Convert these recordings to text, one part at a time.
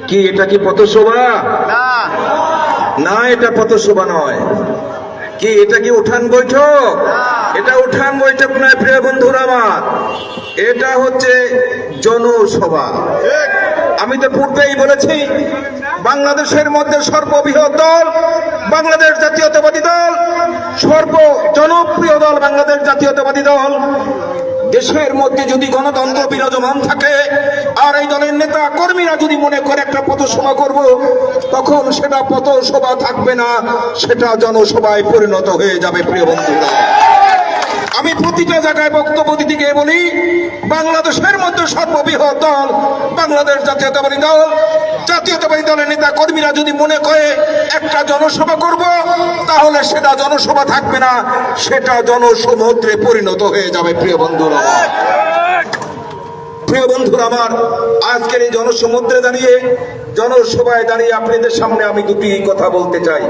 কি এটা কি পথসভা? না না, এটা পথসভা নয়। কি এটা কি উঠান বৈঠক? এটা উঠান বৈঠক নয় প্রিয় বন্ধুরা আমার, এটা হচ্ছে জনসভা। আমি তো পূর্বেই বলেছি, বাংলাদেশের মধ্যে সর্ববৃহৎ দল বাংলাদেশ জাতীয়তাবাদী দল, সর্ব জনপ্রিয় দল বাংলাদেশ জাতীয়তাবাদী দল। দেশের মধ্যে যদি গণতন্ত্র বিরাজমান থাকে আর এই দলের নেতা কর্মীরা যদি মনে করে একটা পথসভা করব, তখন সেটা পথসভা থাকবে না, সেটা জনসভায় পরিণত হয়ে যাবে। প্রিয় বন্ধুরা, আমি প্রতিটা জায়গায় বক্তব্য দিতে গিয়ে বলি, বাংলাদেশের মধ্যে সর্ববৃহৎ দল বাংলাদেশ জাতীয়তাবাদী দল, জাতীয়তাবাদী দলের নেতা কর্মীরা যদি মনে করে একটা জনসভা করব, তাহলে সেটা জনসভা থাকবে না, সেটা জনসমুদ্রে পরিণত হয়ে যাবে। প্রিয় বন্ধুরা আমার, আজকের এই জনসমুদ্রে দাঁড়িয়ে, জনসভায় দাঁড়িয়ে আপনাদের সামনে আমি দুটি কথা বলতে চাই।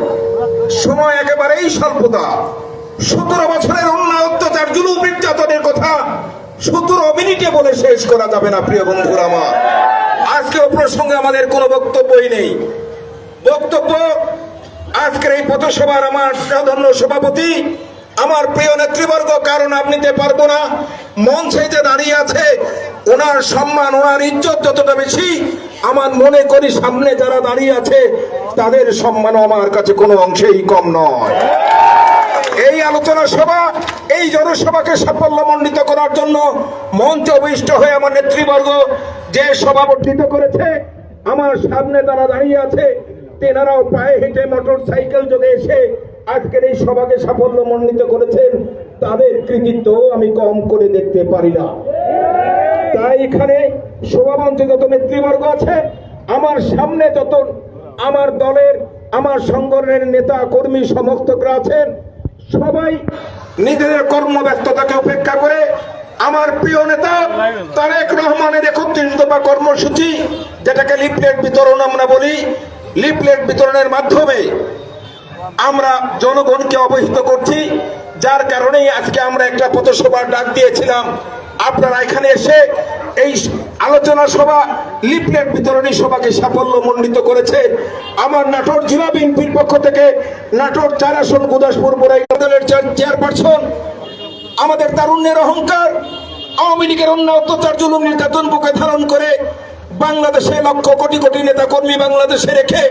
সময় একেবারেই স্বল্পতা। 17 বছরের অন্যায়, অত্যাচার, জুলুম, নির্যাতনের কথা 17 মিনিটে বলে শেষ করা যাবে না। প্রিয় বন্ধুরা আমার, আজকে ও প্রসঙ্গে আমাদের কোনো বক্তব্যই নেই। বক্তব্য আজকের এই পথসভার আমার সাধারণ সভাপতি, আমার প্রিয় নেতৃবর্গ, কারণ আমি নিতে পারবো না। মঞ্চে যে দাঁড়িয়ে আছে, ওনার সম্মান, ওনার ইজ্জত যতটা বেশি, আমার মনে করি সামনে যারা দাঁড়িয়ে আছে তাদের সম্মানও আমার কাছে কোনো অংশেই কম নয়। এই আলোচনা সভা, এই জনসভাকে সাফল্যমণ্ডিত করার জন্য মঞ্চে অভিষ্ট হয়ে আমার নেতৃবর্গ যে সভাপতিত্ব করেছে, আমার সামনে তারা দাঁড়িয়ে আছে, তেনারাও পায়ে হেঁটে মোটর সাইকেল যোগে এসে আজকের এই সভাকে সাফল্যমণ্ডিত করেছেন, তাদের কৃতিত্ব আমি কম করে দেখতে পারি না। তাই এখানে সভামঞ্চে যত নেতৃবর্গ আছে, আমার সামনে যত আমার দলের, আমার সংগঠনের নেতা কর্মী সমর্থকরা আছেন, সবাই নিজেদের কর্মব্যস্ততাকে উপেক্ষা করে আমার প্রিয় নেতা তারেক রহমানের 31 দফা কর্মসূচি, যেটাকে লিফলেট বিতরণ আমরা বলি, লিফলেট বিতরণের মাধ্যমে আমরা জনগণকে অবহিত করছি। যার কারণেই আজকে আমরা একটা পথসভার ডাক দিয়েছিলাম। আপনারা এখানে এসে এই আলোচনা সভা, লিফলেট বিতরণী সভাকে সাফল্যমণ্ডিত করেছে। আমার নাটোর জেলা বিএনপির পক্ষ থেকে নাটোর 4 আসন গুদাসপুর বড়াই দলের চেয়ারপারসন, আমাদের তারুণ্যের অহংকার, আওয়ামী লীগের অন্যায়, অত্যাচার, জুলুম, নির্যাতন বুকে ধারণ করে বাংলাদেশে লক্ষ কোটি কোটি নেতা কর্মী বাংলাদেশে রেখে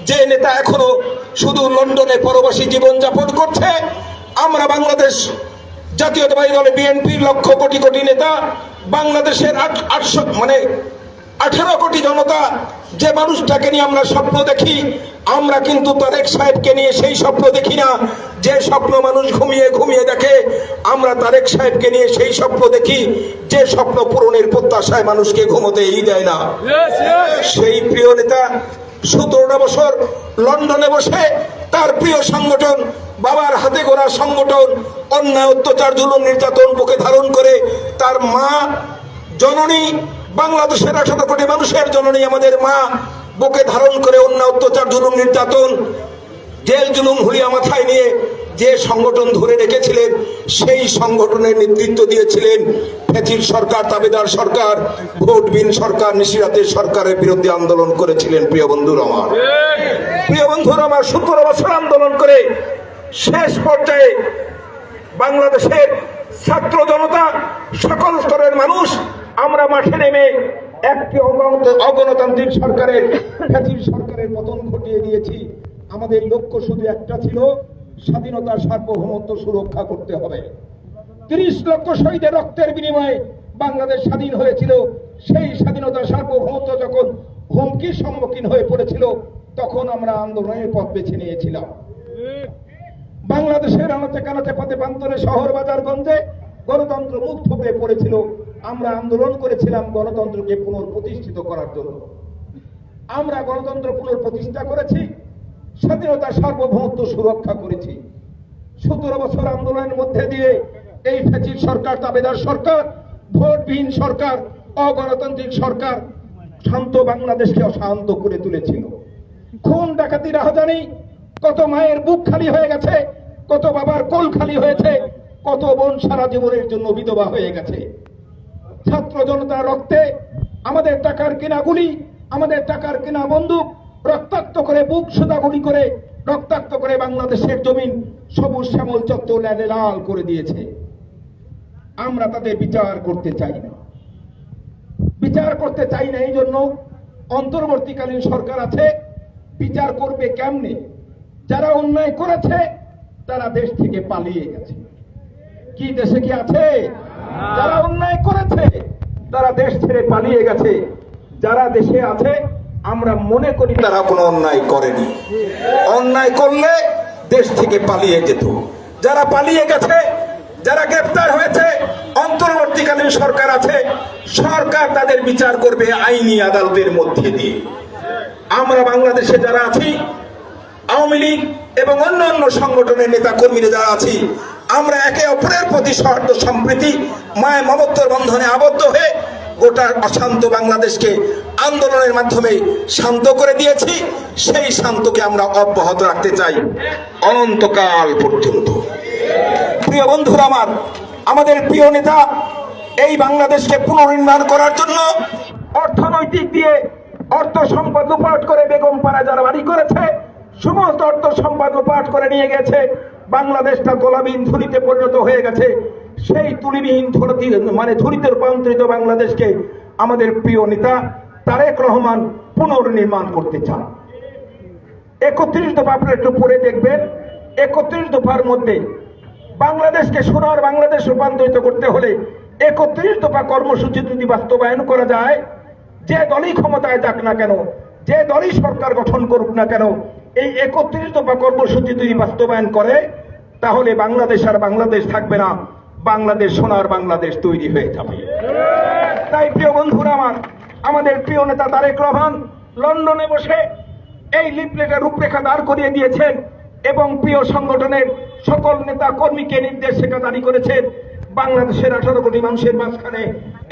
যে নেতা এখনো শুধু লন্ডনে পরবাসী জীবন যাপন করছে, আমরা বাংলাদেশ জাতীয়তাবাদী দলে বিএনপির লক্ষ কোটি কোটি নেতা, বাংলাদেশের 18 কোটি জনতা, যে মানুষটাকে নিয়ে আমরা স্বপ্ন দেখি, আমরা কিন্তু তারেক সাহেবকে নিয়ে সেই স্বপ্ন দেখি না। যে স্বপ্ন মানুষ ঘুমিয়ে ঘুমিয়ে দেখে, আমরা তারেক সাহেবকে নিয়ে সেই স্বপ্ন দেখি, যে স্বপ্ন পূরণের প্রত্যাশায় মানুষকে ঘুমোতেই দেয় না। সেই প্রিয় নেতা 17 বছর লন্ডনে বসে তার প্রিয় সংগঠন, বাবার হাতে গড়া সংগঠন, অন্যায়, অত্যাচার, জুলুম, নির্যাতন বুকে ধারণ করে, তার মা জননী, বাংলাদেশের 18 কোটি মানুষের জননী আমাদের মা, বুকে ধারণ করে অন্যায়, অত্যাচার, জুলুম, নির্যাতন, জেল জুলুম হুলিয়া মাথায় নিয়ে যে সংগঠন ধরে রেখেছিলেন, সেই সংগঠনের নেতৃত্ব দিয়েছিলেন ফ্যাসিস্ট সরকার, তাবেদার সরকার, ভোটবিহীন সরকার, নিশিরাতের সরকারের বিরুদ্ধে আন্দোলন করেছিলেন। প্রিয় বন্ধুরা আমার, 17 বছর আন্দোলন করে শেষ পর্যায়ে বাংলাদেশের ছাত্র জনতা, সকল স্তরের মানুষ আমরা মাঠে নেমে একটি অগণতান্ত্রিক সরকারের, ফ্যাসিস্ট সরকারের পতন ঘটিয়ে দিয়েছি। আমাদের লক্ষ্য শুধু একটা ছিল, স্বাধীনতার সার্বভৌমত্ব সুরক্ষা করতে হবে। 30 লক্ষ শহীদের রক্তের বিনিময়ে বাংলাদেশ স্বাধীন হয়েছিল। সেই স্বাধীনতার সার্বভৌমত্ব যখন হুমকির সম্মুখীন হয়ে পড়েছিল, তখন আমরা আন্দোলনের পথ বেছে নিয়েছিলাম। বাংলাদেশের আনাচে কানাচে পথে প্রান্তরে, শহর বাজার গঞ্জে গণতন্ত্র মুক্ত হয়ে পড়েছিল। আমরা আন্দোলন করেছিলাম গণতন্ত্রকে পুনঃপ্রতিষ্ঠিত করার জন্য। আমরা গণতন্ত্র পুনঃপ্রতিষ্ঠা করেছি, স্বাধীনতার সার্বভৌমত্ব সুরক্ষা করেছি। 17 বছর আন্দোলনের মধ্যে দিয়ে এই ফ্যাসিস্ট সরকার, তাবেদার সরকার, ভোটবিহীন সরকার, অগণতান্ত্রিক সরকার শান্ত বাংলাদেশকে অশান্ত করে তুলেছিল। খুন, ডাকাতি, রাহাজানি, কত মায়ের বুক খালি হয়ে গেছে, কত বাবার কোল খালি হয়েছে, কত বোন সারা জীবনের জন্য বিধবা হয়ে গেছে। ছাত্র জনতার রক্তে আমাদের টাকার কেনা গুলি, আমাদের টাকার কেনা বন্দুক রক্তাক্ত করে, বুক সোদাগুড়ি করে রক্তাক্ত করে বাংলাদেশের জমিন সবুজ শ্যামল চত্বর লাল করে দিয়েছে। আমরা তাদের বিচার করতে চাই না, বিচার করতে চাই না। এই জন্য অন্তর্বর্তীকালীন সরকার আছে, বিচার করবে কেমনে? যারা অন্যায় করেছে তারা দেশ থেকে পালিয়ে গেছে। কি দেশে কি আছে? যারা অন্যায় করেছে তারা দেশ ছেড়ে পালিয়ে গেছে। যারা দেশে আছে আমরা মনে করি তারা কোনো অন্যায় করেনি। অন্যায় করলে দেশ থেকে পালিয়ে যেত। যারা পালিয়ে গেছে, যারা গ্রেফতার হয়েছে, অন্তর্বর্তীকালীন সরকার আছে, সরকার তাদের বিচার করবে আইনি আদালতের মধ্যে দিয়ে। আমরা বাংলাদেশে যারা আছি, আওয়ামী লীগ এবং অন্যান্য সংগঠনের নেতা কর্মীরা যারা আছি, আমরা একে অপরের প্রতি সৌহার্দ্য সম্প্রীতি মায় মমত্বর বন্ধনে আবদ্ধ হয়ে গোটা অশান্ত বাংলাদেশকে আন্দোলনের মাধ্যমে শান্ত করে দিয়েছি। সেই শান্তকে আমরা অব্যাহত রাখতে চাই অনন্তকাল পর্যন্ত। প্রিয় বন্ধুরা আমার, আমাদের প্রিয় নেতা এই বাংলাদেশকে পুনর্নির্মাণ করার জন্য অর্থনৈতিক দিয়ে অর্থ সম্পদ লুপাট করে বেগম পাড়া যারা বাড়ি করেছে, সমস্ত অর্থ সম্পদ লুপাট করে নিয়ে গেছে। বাংলাদেশটা তোলাবিহীন ঝুড়িতে পরিণত হয়ে গেছে। সেই তুলিবিহীন ঝুড়িতে রূপান্তরিত বাংলাদেশকে আমাদের প্রিয় নেতা তারেক রহমান পুনর্নির্মাণ করতে চান। 31 দফা আপনারা একটু পড়ে দেখবেন। 31 দফার মধ্যে বাংলাদেশকে সোনার বাংলাদেশ রূপান্তরিত করতে হলে 31 দফা কর্মসূচি যদি বাস্তবায়ন করা যায়, যে দলই ক্ষমতায় যাক না কেন, যে দলই সরকার গঠন করুক না কেন, এই 31 দফা কর্মসূচি যদি বাস্তবায়ন করে তাহলে বাংলাদেশ আর বাংলাদেশ থাকবে না, বাংলাদেশ সোনার বাংলাদেশ তৈরি হয়ে যাবে। তাই প্রিয় বন্ধুরা আমার, আমাদের প্রিয় নেতা তারেক রহমান লন্ডনে বসে এই লিফলেটের রূপরেখা দাঁড় করিয়ে দিয়েছেন এবং প্রিয় সংগঠনের সকল নেতা কর্মীকে নির্দেশিকা জারি করেছেন। বাংলাদেশের 18 কোটি মানুষের মাঝখানে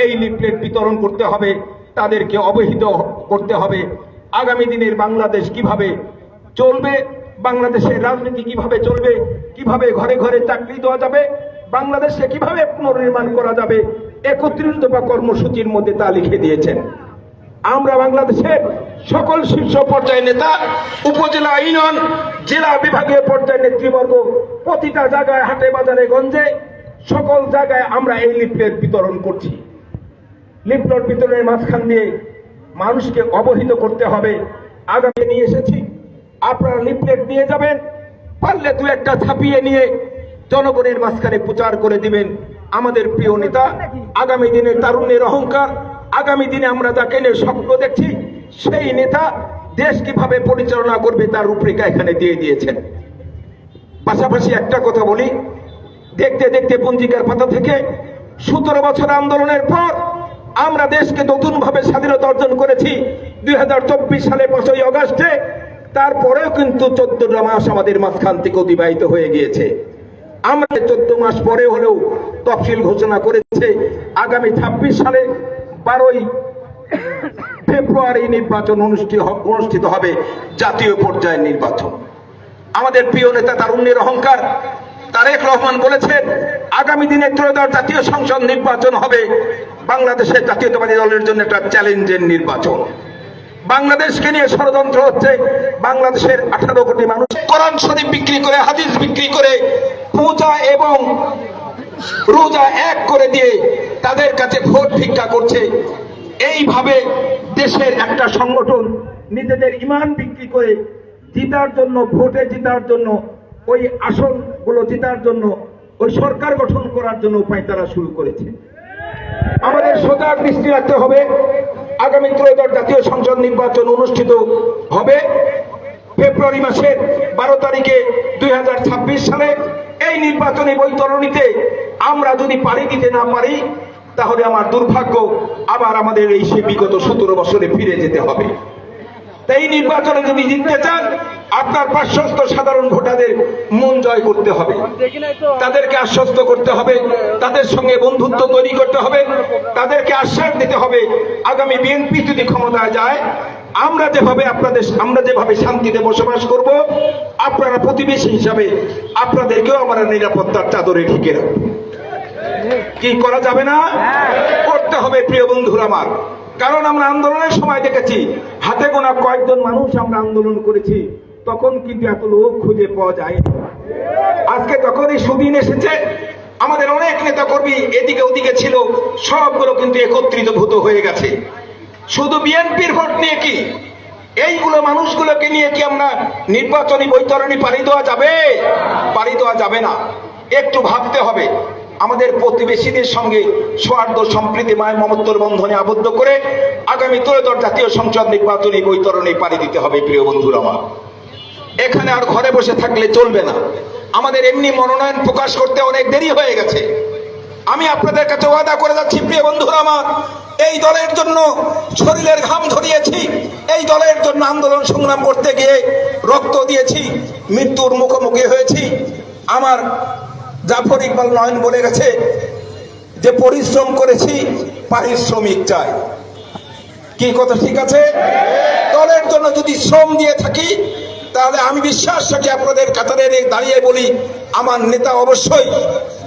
এই লিফলেট বিতরণ করতে হবে, তাদেরকে অবহিত করতে হবে আগামী দিনের বাংলাদেশ কিভাবে চলবে, বাংলাদেশের রাজনীতি কিভাবে চলবে, কিভাবে ঘরে ঘরে চাকরি দেওয়া যাবে, বাংলাদেশে কিভাবে পুনর্নির্মাণ করা যাবে। 31 দফা কর্মসূচির মধ্যে তা লিখে দিয়েছেন। আমরা বাংলাদেশের সকল শীর্ষ পর্যায়ের নেতা, উপজেলা, ইউনিয়ন, জেলা, বিভাগীয় পর্যায়ের নেতৃবর্গ প্রতিটা জায়গায়, হাটে বাজারে গঞ্জে সকল জায়গায় আমরা এই লিফলেট বিতরণ করছি। লিফলেট বিতরণের মাঝখান দিয়ে মানুষকে অবহিত করতে হবে। আগামী নিয়ে এসেছি, আপনারা লিফলেট নিয়ে যাবেন, পারলে দু একটা ছাপিয়ে নিয়ে জনগণের মাঝখানে প্রচার করে দিবেন। আমাদের প্রিয় নেতা আগামী দিনের তারুণ্যের অহংকার, আগামী দিনে আমরা যাকে নিয়ে স্বপ্ন দেখছি, সেই নেতা দেশ কিভাবে পরিচালনা করবে তার রূপরেখা এখানে দিয়ে দিয়েছেন। পাশাপাশি একটা কথা বলি, দেখতে দেখতে পঞ্জিকার পাতা থেকে 17 বছর আন্দোলনের পর আমরা দেশকে নতুন ভাবে স্বাধীনতা অর্জন করেছি 2024 সালে 5ই আগস্টে। তারপরেও কিন্তু 14টা মাস আমাদের মাঝখান থেকে অতিবাহিত হয়ে গিয়েছে। আমরা 14 মাস পরে হলেও তফসিল ঘোষণা করেছে আগামী 26 সালে 12ই ফেব্রুয়ারি নির্বাচন অনুষ্ঠিত হবে, জাতীয় পর্যায়ের নির্বাচন। আমাদের প্রিয় নেতা তারুণ্যের অহংকার তারেক রহমান বলেছেন আগামী দিনে ত্রয়োদশ জাতীয় সংসদ নির্বাচন হবে বাংলাদেশের জাতীয়তাবাদী দলের জন্য একটা চ্যালেঞ্জের নির্বাচন। বাংলাদেশকে নিয়ে ষড়যন্ত্র হচ্ছে। বাংলাদেশের 18 কোটি মানুষ কোরআন শরীফ বিক্রি করে, হাদিস বিক্রি করে, পূজা এবং রোজা এক করে দিয়ে তাদের কাছে ভোট ভিক্ষা করছে। এইভাবে দেশের একটা সংগঠন নিজেদের ইমান বিক্রি করে জিতার জন্য, ভোটে জিতার জন্য, ওই আসনগুলো জিতার জন্য, ওই সরকার গঠন করার জন্য উপায় তারা শুরু করেছে। আমাদের সজাগ দৃষ্টি রাখতে হবে। আগামী ত্রয়োদশ জাতীয় সংসদ নির্বাচন অনুষ্ঠিত হবে ফেব্রুয়ারি মাসের 12 তারিখে 2026 সালে। এই নির্বাচনী বৈতরণীতে আমরা যদি পাড়ি দিতে না পারি তাহলে আমার দুর্ভাগ্য, আবার আমাদের এই সে বিগত 17 বছরে ফিরে যেতে হবে। তাই এই নির্বাচনে যদি জিততে চান আপনার পার্শ্বস্থ সাধারণ ভোটারদের মন জয় করতে হবে, তাদেরকে আশ্বস্ত করতে হবে, তাদের সঙ্গে বন্ধুত্ব তৈরি করতে হবে, তাদেরকে আশ্বাস দিতে হবে আগামী বিএনপি যদি ক্ষমতায় যায় আমরা যেভাবে শান্তিতে বসবাস করব, আপনারা প্রতিবেশী হিসাবে আপনাদেরকেও আমরা নিরাপত্তার চাদরে ঢেকে রাখবো। কি করা যাবে না? করতে হবে প্রিয় বন্ধুরা আমার। কারণ আমরা আন্দোলনের সময় দেখেছি হাতে গোনা কয়েকজন মানুষ আমরা আন্দোলন করেছি, তখন কিন্তু এত লোক খুঁজে পাওয়া যায় না। আজকে তখনই সুদিন এসেছে, আমাদের অনেক নেতা কর্মী এদিকে ওদিকে ছিল, সবগুলো কিন্তু একত্রিতভূত হয়ে গেছে। শুধু বিএনপির ভোট নিয়ে কি, এইগুলো মানুষগুলোকে নিয়ে কি আমরা নির্বাচনী বৈতরণী পাড়ি দেওয়া যাবে? পাড়ি দেওয়া যাবে না। একটু ভাবতে হবে। আমাদের প্রতিবেশীদের সঙ্গে সৌহার্দ্য সম্প্রীতি মায় মমত্বর বন্ধনে আবদ্ধ করে আগামী ত্রয়োদশ জাতীয় সংসদ নির্বাচনী বৈতরণী পাড়ি দিতে হবে। প্রিয় বন্ধুরা আমার, এখানে আর ঘরে বসে থাকলে চলবে না। আমাদের এমনি মনোনয়ন প্রকাশ করতে অনেক দেরি হয়ে গেছে। আমি আপনাদের কাছে ওয়াদা করে যাচ্ছি প্রিয় বন্ধুরা আমার, এই দলের জন্য শরীরের ঘাম ঝরিয়েছি, এই দলের জন্য আন্দোলন সংগ্রাম করতে গিয়ে রক্ত দিয়েছি, মৃত্যুর মুখোমুখি হয়েছি। আমার জাফর ইকবাল নয়ন বলে গেছে যে পরিশ্রম করেছি, পারিশ্রমিক চাই। কি কথা ঠিক আছে? দলের জন্য যদি শ্রম দিয়ে থাকি, তাহলে আমি বিশ্বাস রাখি আপনাদের কাতারে দাঁড়িয়ে বলি, আমার নেতা অবশ্যই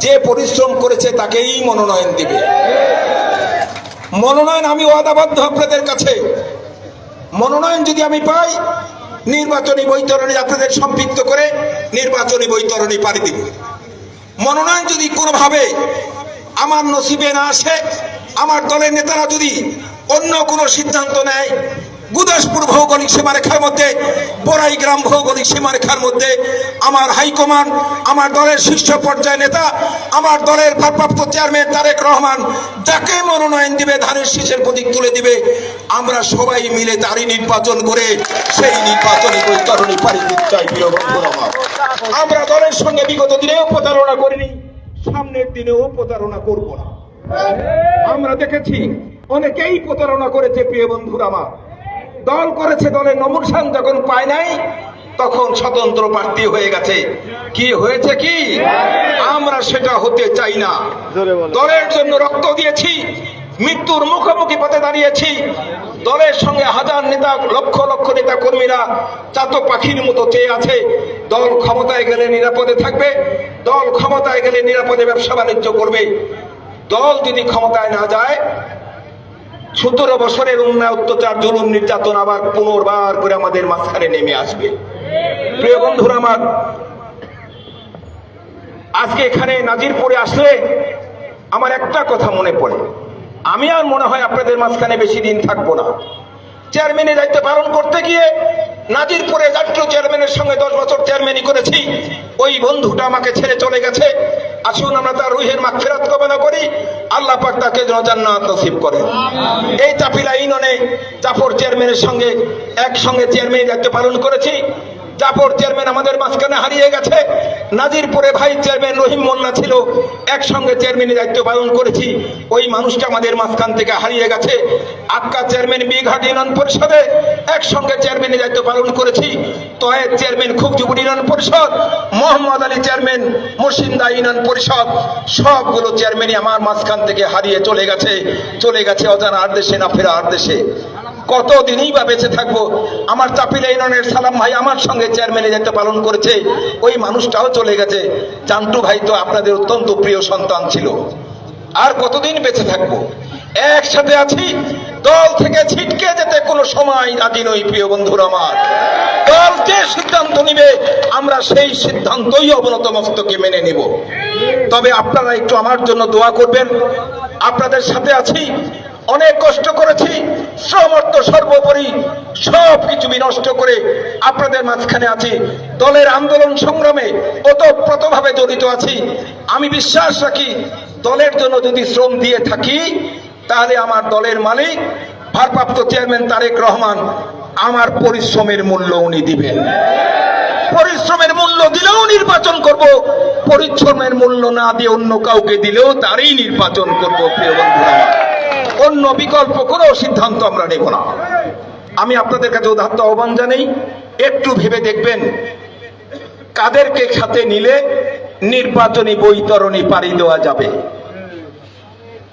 যে পরিশ্রম করেছে তাকেই মনোনয়ন দিবে। মনোনয়ন আমি ওয়াদাবদ্ধ আপনাদের কাছে। মনোনয়ন যদি আমি পাই, নির্বাচনী বৈতরণী আপনাদের সম্পৃক্ত করে নির্বাচনী বৈতরণী পাড়ি দিব। মনোনয়ন যদি কোনোভাবে আমার নসিবে না আসে, আমার দলের নেতারা যদি অন্য কোনো সিদ্ধান্ত নেয়, গুদাসপুর ভৌগোলিক সীমারেখার মধ্যে, বড়াই গ্রাম ভৌগোলিক সীমারেখার মধ্যে আমার হাইকমান্ড, আমার দলের শীর্ষ পর্যায়ের নেতা, আমার দলের ভারপ্রাপ্ত চেয়ারম্যান তারেক রহমান যাকে মনোনয়ন দিবে, ধানের শীষের প্রতীক তুলে দিবে, আমরা সবাই মিলে তারই নির্বাচন করে সেই নির্বাচনী বৈতরণী পাড়ি দিতে চাই। প্রিয় বন্ধুরা আমার, আমরা দলের সঙ্গে বিগত দিনেও প্রতারণা করিনি, সামনের দিনেও প্রতারণা করব না। আমরা দেখেছি অনেকেই প্রতারণা করেছে। প্রিয় বন্ধুরা আমার, দল করেছে, দলের নমুরসান যখন পায় নাই তখন স্বতন্ত্র প্রার্থী হয়ে গেছে। কি হয়েছে কি? আমরা সেটা হতে চাই না। দলের জন্য রক্ত দিয়েছি, মৃত্যুর মুখোমুখি পথে দাঁড়িয়েছি। দলের সঙ্গে হাজার নেতা, লক্ষ লক্ষ নেতা কর্মীরা চাতক পাখির মতো চেয়ে আছে। দল ক্ষমতায় গেলে নিরাপদে থাকবে, দল ক্ষমতায় গেলে নিরাপদে ব্যবসা বাণিজ্য করবে। দল যদি ক্ষমতায় না যায়, 17 বছরের অন্যায়, অত্যাচার, জুলুম, নির্যাতন আবার পুনর্বার করে আমাদের মাঝখানে নেমে আসবে। প্রিয় বন্ধুরা আমার, আজকে এখানে নাজিরপুরে আসলে আমার একটা কথা মনে পড়ে। আমি আর মনে হয় আপনাদের মাঝখানে বেশি দিন থাকবো না। চেয়ারম্যানের দায়িত্ব পালন করতে গিয়ে নাজিরপুরে জাতীয় চেয়ারম্যানের সঙ্গে 10 বছর চেয়ারম্যানই করেছি। ওই বন্ধুটা আমাকে ছেড়ে চলে গেছে। আসুন আমরা তার রুহের মাগফিরাত কামনা করি, আল্লাহ পাক তাকে যেন জান্নাত নসিব করেন। এই চাপিলা ইউনিয়নে জাফর চেয়ারম্যানের সঙ্গে একসঙ্গে চেয়ারম্যানের দায়িত্ব পালন করেছি। জাফর চেয়ারম্যান আমাদের মাঝখানে হারিয়ে গেছে। নাজিরপুরে ভাই চেয়ারম্যান রহিম মোল্লা ছিল, একসঙ্গে চেয়ারম্যানের দায়িত্ব পালন করেছি। ওই মানুষটা আমাদের মাঝখান থেকে হারিয়ে গেছে। আক্কা চেয়ারম্যান বিঘাট ইউনিয়ন পরিষদে একসঙ্গে চেয়ারম্যানের দায়িত্ব পালন করেছি। তয়ের চেয়ারম্যান খুবজুবুর ইউনিয়ন পরিষদ, মোহাম্মদ আলী চেয়ারম্যান মুর্শিদা ইউনিয়ন পরিষদ, সবগুলো চেয়ারম্যানই আমার মাঝখান থেকে হারিয়ে চলে গেছে অজানা আর দেশে না ফেরা আর দেশে। কতদিনই বা বেঁচে থাকবো? আমার চাপিলা ইউনিয়নের সালাম ভাই আমার সঙ্গে চেয়ারম্যানের দায়িত্ব পালন করেছে, ওই মানুষটাও চলে গেছে। জান্টু ভাই তো আপনাদের অত্যন্ত প্রিয় সন্তান ছিল। আর কতদিন বেঁচে থাকবো? একসাথে আছি, দল থেকে ছিটকে যেতে কোনো সময় রাজি নই। প্রিয় বন্ধুরা আমার, দল যে সিদ্ধান্ত নিবে আমরা সেই সিদ্ধান্তই অবনত মস্তকে মেনে নিব। তবে আপনারা একটু আমার জন্য দোয়া করবেন। আপনাদের সাথে আছি, অনেক কষ্ট করেছি, শ্রম অর্থ সর্বোপরি সবকিছু বিনষ্ট করে আপনাদের মাঝখানে আছি। দলের আন্দোলন সংগ্রামে ওতপ্রোতভাবে জড়িত আছি। আমি বিশ্বাস রাখি, দলের জন্য যদি শ্রম দিয়ে থাকি, তাহলে আমার দলের মালিক ভারপ্রাপ্ত চেয়ারম্যান তারেক রহমান আমার পরিশ্রমের মূল্য উনি দিবেন। পরিশ্রমের মূল্য দিলেও নির্বাচন করব, পরিশ্রমের মূল্য না দিয়ে অন্য কাউকে দিলেও তারই নির্বাচন করব। প্রিয় বন্ধুরা, অন্য বিকল্প কোনো সিদ্ধান্ত আমরা নেব না। আমি আপনাদের কাছে উদাত্ত আহ্বান জানাই, একটু ভেবে দেখবেন কাদেরকে সাথে নিলে নির্বাচনী বৈতরণী পাড়ি দেওয়া যাবে।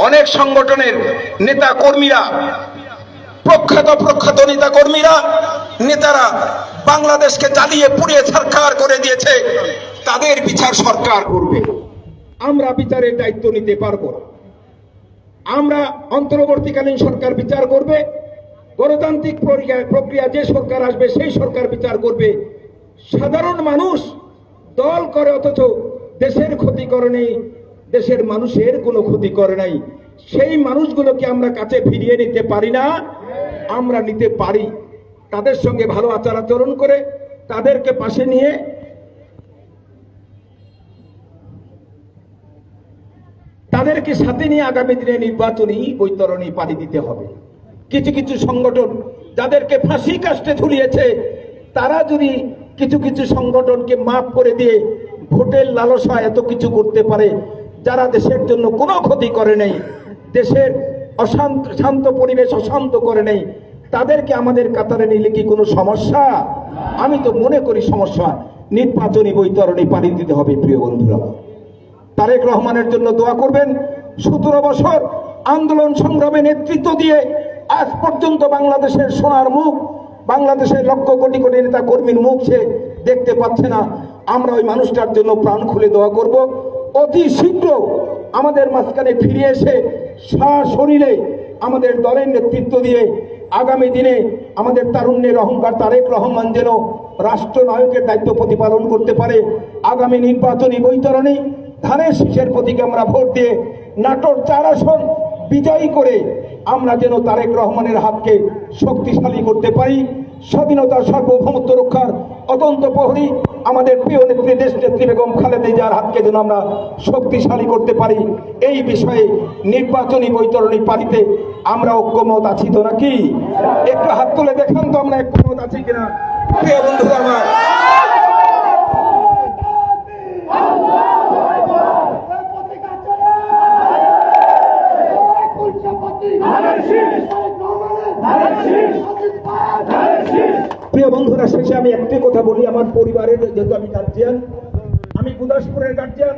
অনেক সংগঠনের নেতা কর্মীরা, প্রখ্যাত নেতা কর্মীরা, নেতারা বাংলাদেশকে জ্বালিয়ে পুড়িয়ে ছারখার করে দিয়েছে। তাদের বিচার সরকার করবে, আমরা বিচারের দায়িত্ব নিতে পারবো না। আমরা অন্তর্বর্তীকালীন সরকার বিচার করবে, গণতান্ত্রিক প্রক্রিয়া যে সরকার আসবে সেই সরকার বিচার করবে। সাধারণ মানুষ দল করে অথচ দেশের ক্ষতি করে নেই, দেশের মানুষের কোনো ক্ষতি করে নাই। সেই মানুষগুলোকে আমরা কাছে ফিরিয়ে নিতে পারি না? আমরা নিতে পারি। তাদের সঙ্গে ভালো আচার আচরণ করে তাদেরকে পাশে নিয়ে তাদেরকে সাথে নিয়ে আগামী দিনে নির্বাচনী বৈতরণী পাড়ি দিতে হবে। কিছু কিছু সংগঠন যাদেরকে ফাঁসি কাস্টে ঝুলিয়েছে, তারা যদি কিছু কিছু সংগঠনকে মাফ করে দিয়ে ভোটের লালসা এত কিছু করতে পারে, যারা দেশের জন্য কোনো ক্ষতি করে নেই, দেশের শান্ত পরিবেশ অশান্ত করে নেই, তাদেরকে আমাদের কাতারে নিলে কি কোনো সমস্যা? আমি তো মনে করি সমস্যা। নির্বাচনী বৈতরণী পাড়ি দিতে হবে। প্রিয় বন্ধুরা, তারেক রহমানের জন্য দোয়া করবেন। 17 বছর আন্দোলন সংগ্রামে নেতৃত্ব দিয়ে আজ পর্যন্ত বাংলাদেশের সোনার মুখ, বাংলাদেশের লক্ষ কোটি কোটি নেতা কর্মীর মুখ সে দেখতে পাচ্ছে না। আমরা ওই মানুষটার জন্য প্রাণ খুলে দোয়া করব। অতি শীঘ্র আমাদের মাঝখানে ফিরে এসে সশরীরে আমাদের দলের নেতৃত্ব দিয়ে আগামী দিনে আমাদের তারুণ্যের অহংকার তারেক রহমান যেন রাষ্ট্রনায়কের দায়িত্ব প্রতিপালন করতে পারে। আগামী নির্বাচনী বৈতরণী ধানের শীষের প্রতীকে আমরা ভোট দিয়ে নাটোর 4 আসন বিজয়ী করে আমরা যেন তারেক রহমানের হাতকে শক্তিশালী করতে পারি। স্বাধীনতা সার্বভৌমত্ব রক্ষার অতন্ত প্রহরী আমাদের প্রিয় নেত্রী দেশ নেত্রী বেগম খালেদা জিয়ার হাতকে যেন আমরা শক্তিশালী করতে পারি। এই বিষয়ে নির্বাচনী বৈতরণী পাড়িতে আমরা ঐক্যমত আছি তো নাকি? একটু হাত তুলে দেখান তো আমরা ঐক্যমত আছি কিনা। প্রিয় বন্ধুরা আমার, প্রিয় বন্ধুরা, শেষে আমি একটি কথা বলি। আমার পরিবারের যেহেতু আমি গার্জিয়ান, আমি গুদাসপুরের গার্জিয়ান,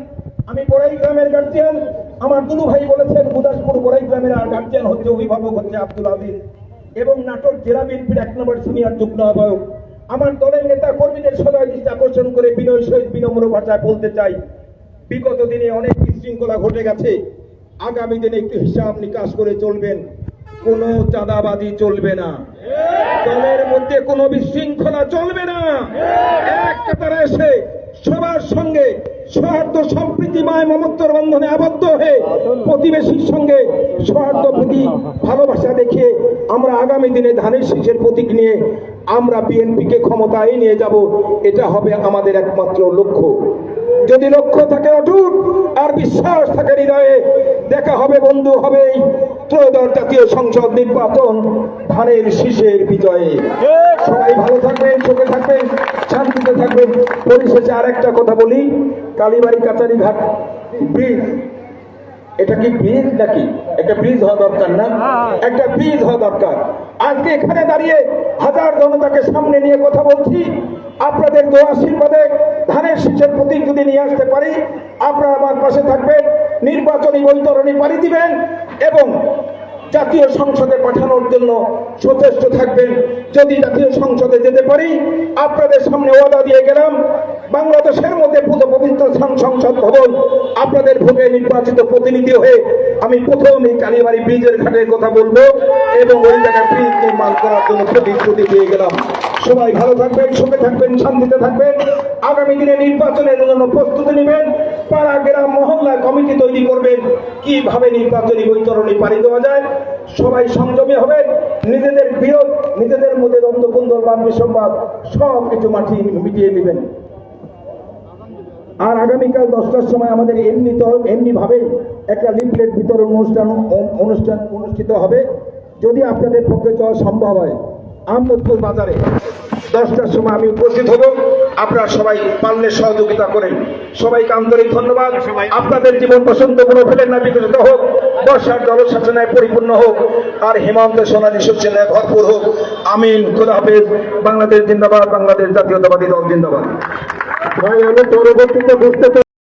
আমি বড়াই গ্রামের গার্জিয়ান। আমার দুলু ভাই বলেছেন গুদাসপুর বড়াই গ্রামের আর গার্জিয়ান হচ্ছে, অভিভাবক হচ্ছে আব্দুল আজিজ এবং নাটোর জেলা বিএনপির 1 নম্বর সিনিয়র যুগ্ম আহ্বায়ক। আমার দলের নেতা কর্মীদের সদয় দৃষ্টি আকর্ষণ করে বিনয় সহিত বিনম্র ভাষায় বলতে চাই, বিগত দিনে অনেক বিশৃঙ্খলা ঘটে গেছে। আগামী দিনে একটু হিসাব নিকাশ করে চলবেন। কোনো চাঁদাবাজি চলবে না, দলের মধ্যে কোনো বিশৃঙ্খলা চলবে না। এক কাতারে এসে সবার সঙ্গে সৌহার্দ্য সম্প্রীতিময় মমত্বর বন্ধনে আবদ্ধ হয়ে প্রতিবেশীর সঙ্গে সৌহার্দ্য প্রতি ভালোবাসা দেখিয়ে আমরা আগামী দিনে ধানের শীষের প্রতীক নিয়ে আমরা বিএনপিকে ক্ষমতায় নিয়ে যাব। এটা হবে আমাদের একমাত্র লক্ষ্য। যদি লক্ষ্য থাকে অটুট আর বিশ্বাস থাকে হৃদয়ে, দেখা হবে বন্ধু হবে এই ত্রয়োদশ জাতীয় সংসদ নির্বাচন ধানের শীষের বিজয়ে। সবাই ভালো থাকবেন, সুখে থাকবেন, শান্তিতে থাকবেন। পরিশেষে আরেকটা কথা বলি, কালীবাড়ি কাচারি ঘাট ব্রিজ, এটা কি ব্রিজ নাকি? একটা ব্রিজ হওয়া দরকার না? একটা ব্রিজ হওয়া দরকার। আজকে এখানে দাঁড়িয়ে হাজার জনতাকে সামনে নিয়ে কথা বলছি। আপনাদের দোয়া আশীর্বাদে ধানের শীষের প্রতীক যদি নিয়ে আসতে পারি, আপনারা আমার পাশে থাকবেন, নির্বাচনী বৈতরণী পাড়ি দিবেন এবং জাতীয় সংসদে পাঠানোর জন্য সচেষ্ট থাকবেন। যদি জাতীয় সংসদে যেতে পারি, আপনাদের সামনে ওয়াদা দিয়ে গেলাম, বাংলাদেশের মধ্যে পবিত্র সংসদ ভবন আপনাদের ভোটে নির্বাচিত প্রতিনিধি হয়ে আমি প্রথম এই কালীবাড়ি ব্রিজের ঘাটের কথা বলবো এবং ওই জায়গায় ব্রিজ নির্মাণ করার জন্য প্রতিশ্রুতি দিয়ে গেলাম। সবাই ভালো থাকবেন, সুখে থাকবেন, শান্তিতে থাকবেন। আগামী দিনে নির্বাচনের জন্য প্রস্তুতি নেবেন। পাড়া গ্রাম মহল্লায় কমিটি তৈরি করবেন, কিভাবে নির্বাচনী বৈতরণী পাড়ি দেওয়া যায়। সবাই সংযমী হবেন, নিজেদের বিরোধ, নিজেদের মধ্যে দ্বন্দ্ব কুন্দল বা বিসম্বাদ সব কিছু মিটিয়ে নেবেন। আর আগামীকাল 10টার সময় আমাদের এমনি ভাবে একটা লিফলেট বিতরণ অনুষ্ঠান অনুষ্ঠিত হবে। যদি আপনাদের পক্ষে যাওয়া সম্ভব হয়, আহমদপুর বাজারে 10টার সময় আমি উপস্থিত হব। আপনারা সবাই পালনের সহযোগিতা করেন। সবাইকে আন্তরিক ধন্যবাদ। আপনাদের জীবন বসন্ত কোনো ফেলেন না, বিকশিত হোক, বর্ষার জলসেচনায় পরিপূর্ণ হোক, আর হেমন্ত সোনালী শস্যে ভরপুর হোক। আমিন। খোদা হাফেজ। বাংলাদেশ জিন্দাবাদ, বাংলাদেশ জাতীয়তাবাদী দল জিন্দাবাদ। ভাই, আমি পরবর্তীতে বুঝতে